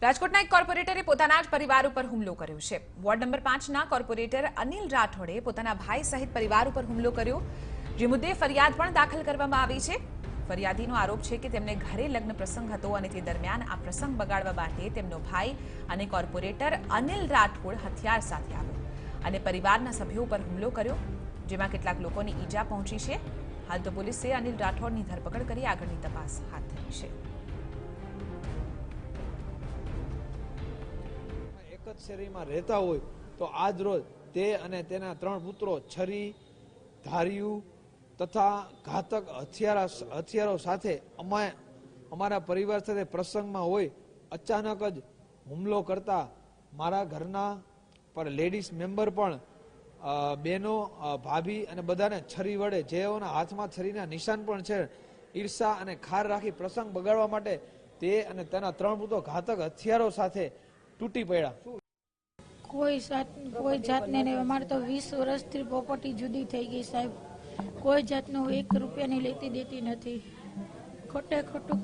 રાજકોટના એક કોર્પોરેટરે પોતાના જ પરિવાર ઉપર હુમલો કર્યો છે। વોર્ડ નંબર 5ના કોર્પોરેટર અનિલ રાઠોડે પોતાના ભાઈ સહિત પરિવાર ઉપર હુમલો કર્યો, જે મુદ્દે ફરિયાદ પણ દાખલ કરવામાં આવી છે। ફરિયાદીનો આરોપ છે કે તેમને ઘરે લગ્ન પ્રસંગ હતો અને તે દરમિયાન આ પ્રસંગ બગાડવા માટે તેમનો ભાઈ અને કોર્પોરેટર અનિલ રાઠોડ હથિયાર સાથે આવ્યો અને પરિવારના સભ્યો પર હુમલો કર્યો, જેમાં કેટલાક લોકોને ઈજા પહોંચી છે। હાલ તો પોલીસે અનિલ રાઠોડની ધરપકડ કરી આગળની તપાસ હાથ ધરી છે। શેરીમાં રહેતા હોય તો આજ રોજ તે અને તેના 3 પુત્રો છરી, ધારિયું તથા ઘાતક હથિયારો સાથે અમારા પરિવાર સાથે પ્રસંગમાં હોય અચાનક જ હુમલો કરતા મારા ઘરના પર લેડીઝ મેમ્બર પણ બહેનો, ભાભી અને બધાને છરી વડે, જેઓના હાથમાં છરીના નિશાન પણ છે, ઈર્ષા અને ખાર રાખી પ્રસંગ બગાડવા માટે તે અને તેના 3 પુત્રો ઘાતક હથિયારો સાથે તૂટી પડ્યા। કોઈ જાતને નહીં, અમારે તો 20 વર્ષથી પ્રોપર્ટી જુદી થઈ ગઈ સાહેબ। કોઈ જાતનું 1 રૂપિયાની લેતી દેતી નથી, ખોટે ખોટું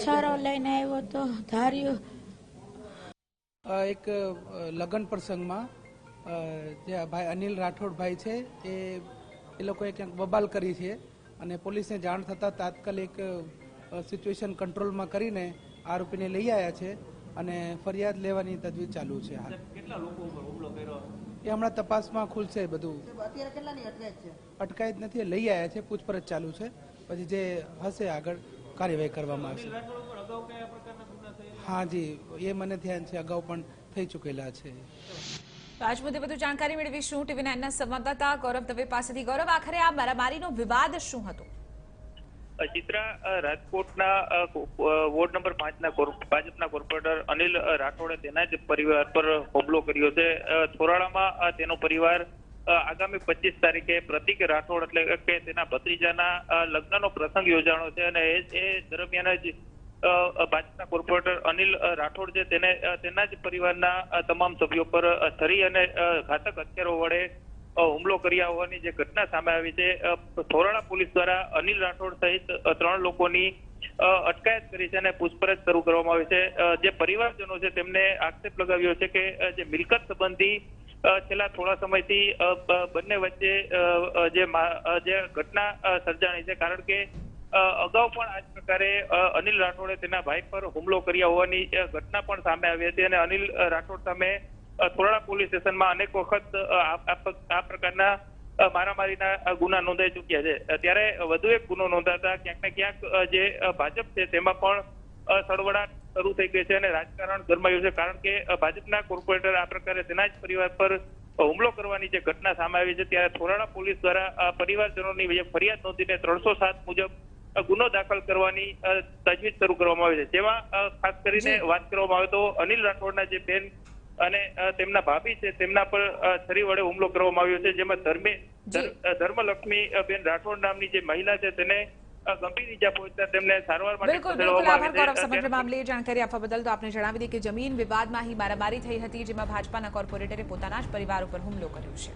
છારો લઈને આવ્યો તો ધાર્યું। એક લગ્ન પ્રસંગમાં જે ભાઈ અનિલ રાઠોડ ભાઈ છે એ લોકોએ ક્યાંક બબાલ કરી છે અને પોલીસને જાણ થતાં તાત્કાલિક સિચ્યુએશન કંટ્રોલમાં કરીને આરોપીને લઈ આવ્યા છે અને ફરિયાદ લેવાની તજવીજ ચાલુ છે। હાલ કેટલા લોકો ઉપર હુમલો કર્યો એ હમણાં તપાસમાં ખુલશે બધું। અત્યારે કેટલાની અટકાયત છે? અટકાયત નથી, લઈ આવ્યા છે, પૂછપરછ ચાલુ છે, પછી જે હશે આગળ કાર્યવાહી કરવામાં આવશે। હા જી, એ મને ધ્યાન છે, અગાઉ પણ થઈ ચૂકેલા છે। આજ મુદ્દે વધુ જાણકારી મેળવીશું ટીવી 9ના સંવાદદાતા ગૌરવ દવે પાસેથી। ગૌરવ, આખરે આ મારામારીનો વિવાદ શું હતો? ચિત્રા, રાજકોટના વોર્ડ નંબર 5ના ભાજપના કોર્પોરેટર અનિલ રાઠોડે તેના જ પરિવાર પર હુમલો કર્યો છે। થોરાળામાં તેનો પરિવાર આગામી 25 તારીખે પ્રતિક રાઠોડ એટલે કે તેના ભત્રીજાના લગ્નનો પ્રસંગ યોજાનો છે અને એ દરમિયાન જ ભાજપના કોર્પોરેટર અનિલ રાઠોડ છે તેને તેના જ પરિવારના તમામ સભ્યો પર છરી અને ઘાતક હથિયારો વડે હુમલો કર્યા હોવાની જે ઘટના સામે આવી છે। થોરાળા પોલીસ દ્વારા અનિલ રાઠોડ સહિત 3 લોકોની અટકાયત કરી છે અને પૂછપરછ શરૂ કરવામાં આવી છે। જે પરિવારજનો છે તેમને આક્ષેપ લગાવ્યો છે કે જે મિલકત સંબંધી છેલ્લા થોડા સમયથી બંને વચ્ચે જે ઘટના સર્જાણી છે, કારણ કે અગાઉ પણ આ જ પ્રકારે અનિલ રાઠોડે તેના ભાઈ પર હુમલો કર્યા હોવાની ઘટના પણ સામે આવી હતી અને અનિલ રાઠોડ સામે થોરાળા પોલીસ સ્ટેશનમાં અનેક વખત આ પ્રકારના મારામારીના ગુના નોંધાઈ ચૂક્યા છે। ત્યારે વધુ એક ગુનો નોંધાતા ક્યાંક ને ક્યાંક જે ભાજપ છે તેમાં પણ સળવળાટ શરૂ થઈ ગઈ છે અને રાજકારણ ગરમાયું છે, કારણ કે ભાજપના કોર્પોરેટર આ પ્રકારે તેના જ પરિવાર પર હુમલો કરવાની જે ઘટના સામે આવી છે, ત્યારે થોરાળા પોલીસ દ્વારા પરિવારજનોની ફરિયાદ નોંધીને 307 મુજબ ગુનો દાખલ કરવાની તજવીજ શરૂ કરવામાં આવી છે। જેમાં ખાસ કરીને વાત કરવામાં આવે તો અનિલ રાઠોડના જે બેન અને તેમના ભાભી છે તેમના પર છરી વડે હુમલો કરવામાં આવ્યો છે, જેમાં ધર્મલક્ષ્મી બેન રાઠોડ નામની જે મહિલા છે તેને ગંભીર ઈજા પહોંચતા તેમને સારવાર માટે બિલકુલ આભાર ગૌરવ, સમગ્ર મામલે જાણકારી આપવા બદલ। તો આપને જણાવી દઈએ કે જમીન વિવાદમાં અહીં મારામારી થઈ હતી, જેમાં ભાજપાના કોર્પોરેટરે પોતાના જ પરિવાર ઉપર હુમલો કર્યો છે।